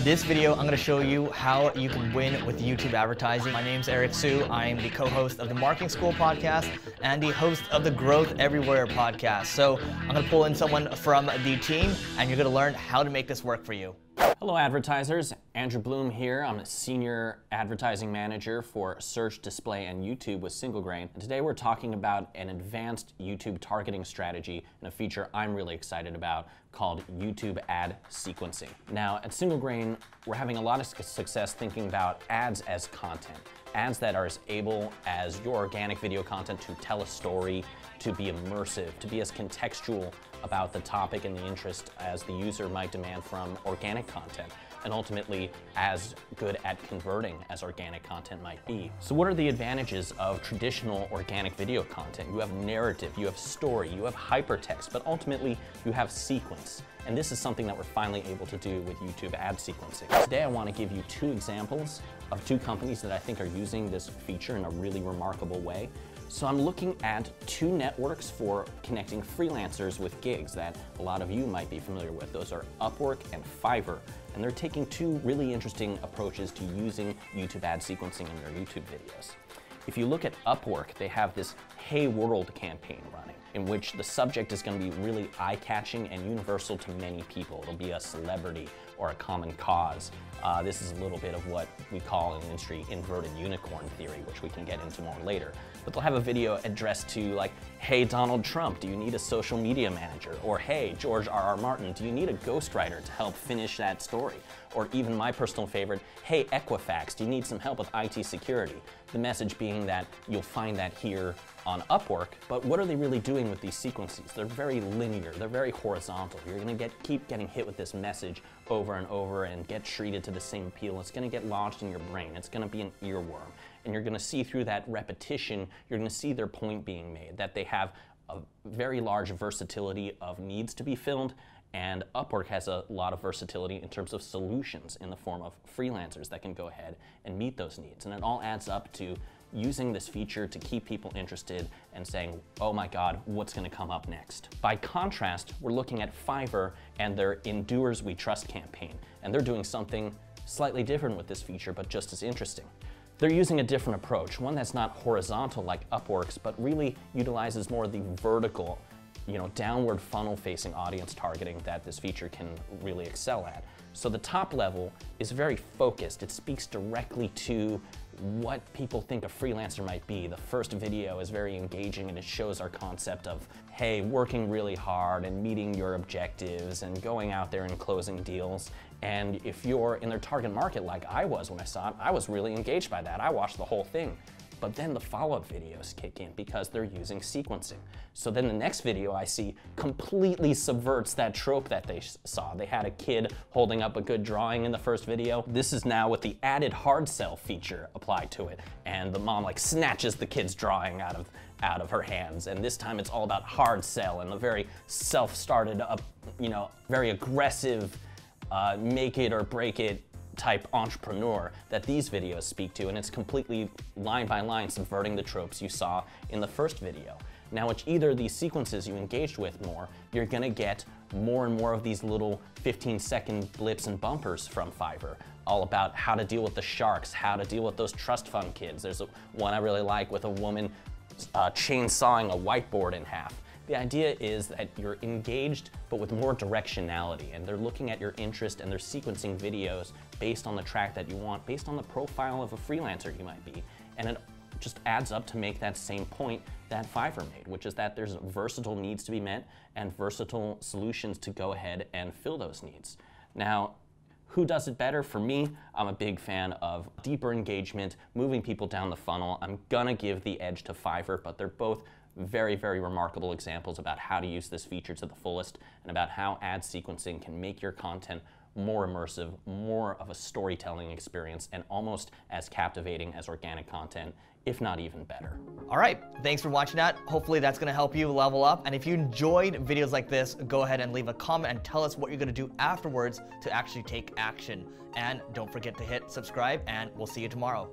this video, I'm going to show you how you can win with YouTube advertising. My name's Eric Siu. I am the co-host of the Marketing School podcast and the host of the Growth Everywhere podcast. So I'm going to pull in someone from the team and you're going to learn how to make this work for you. Hello advertisers, Andrew Bloom here. I'm a Senior Advertising Manager for Search, Display, and YouTube with SingleGrain. And today we're talking about an advanced YouTube targeting strategy and a feature I'm really excited about called YouTube ad sequencing. Now at SingleGrain, we're having a lot of success thinking about ads as content. Ads that are as able as your organic video content to tell a story, to be immersive, to be as contextual about the topic and the interest as the user might demand from organic content, and ultimately as good at converting as organic content might be. So what are the advantages of traditional organic video content? You have narrative, you have story, you have hypertext, but ultimately you have sequence. And this is something that we're finally able to do with YouTube ad sequencing. Today I want to give you two examples of two companies that I think are using this feature in a really remarkable way. So I'm looking at two networks for connecting freelancers with gigs that a lot of you might be familiar with. Those are Upwork and Fiverr. And they're taking two really interesting approaches to using YouTube ad sequencing in their YouTube videos. If you look at Upwork, they have this Hey World campaign running, in which the subject is going to be really eye-catching and universal to many people. It'll be a celebrity or a common cause. This is a little bit of what we call in the industry inverted unicorn theory, which we can get into more later. But they'll have a video addressed to like, hey Donald Trump, do you need a social media manager? Or hey George R.R. Martin, do you need a ghostwriter to help finish that story? Or even my personal favorite, hey Equifax, do you need some help with IT security? The message being that you'll find that here on Upwork, but what are they really doing with these sequences? They're very linear, they're very horizontal. You're gonna keep getting hit with this message over and over and get treated to the same appeal. It's gonna get lodged in your brain. It's gonna be an earworm. And you're gonna see through that repetition, you're gonna see their point being made, that they have a very large versatility of needs to be filled, and Upwork has a lot of versatility in terms of solutions in the form of freelancers that can go ahead and meet those needs. And it all adds up to using this feature to keep people interested and saying, oh my God, what's gonna come up next? By contrast, we're looking at Fiverr and their Endures We Trust campaign. And they're doing something slightly different with this feature, but just as interesting. They're using a different approach, one that's not horizontal like Upwork's, but really utilizes more of the vertical, downward funnel-facing audience targeting that this feature can really excel at. So the top level is very focused. It speaks directly to what people think a freelancer might be. The first video is very engaging and it shows our concept of, hey, working really hard and meeting your objectives and going out there and closing deals. And if you're in their target market like I was when I saw it, I was really engaged by that. I watched the whole thing. But then the follow-up videos kick in because they're using sequencing. So then the next video I see completely subverts that trope that they saw. They had a kid holding up a good drawing in the first video. This is now with the added hard sell feature applied to it. And the mom like snatches the kid's drawing out of her hands. And this time it's all about hard sell and the very self-started up, very aggressive, make it or break it type entrepreneur that these videos speak to, and it's completely line by line subverting the tropes you saw in the first video. Now, which either of these sequences you engaged with more, you're gonna get more and more of these little 15-second blips and bumpers from Fiverr, all about how to deal with the sharks, how to deal with those trust fund kids. There's one I really like with a woman chainsawing a whiteboard in half. The idea is that you're engaged, but with more directionality, and they're looking at your interest and they're sequencing videos based on the track that you want, based on the profile of a freelancer you might be. And it just adds up to make that same point that Fiverr made, which is that there's versatile needs to be met and versatile solutions to go ahead and fill those needs. Now, who does it better? For me, I'm a big fan of deeper engagement, moving people down the funnel. I'm gonna give the edge to Fiverr, but they're both very, very remarkable examples about how to use this feature to the fullest and about how ad sequencing can make your content more immersive, more of a storytelling experience, and almost as captivating as organic content, if not even better. All right, thanks for watching that. Hopefully that's gonna help you level up. And if you enjoyed videos like this, go ahead and leave a comment and tell us what you're gonna do afterwards to actually take action. And don't forget to hit subscribe, and we'll see you tomorrow.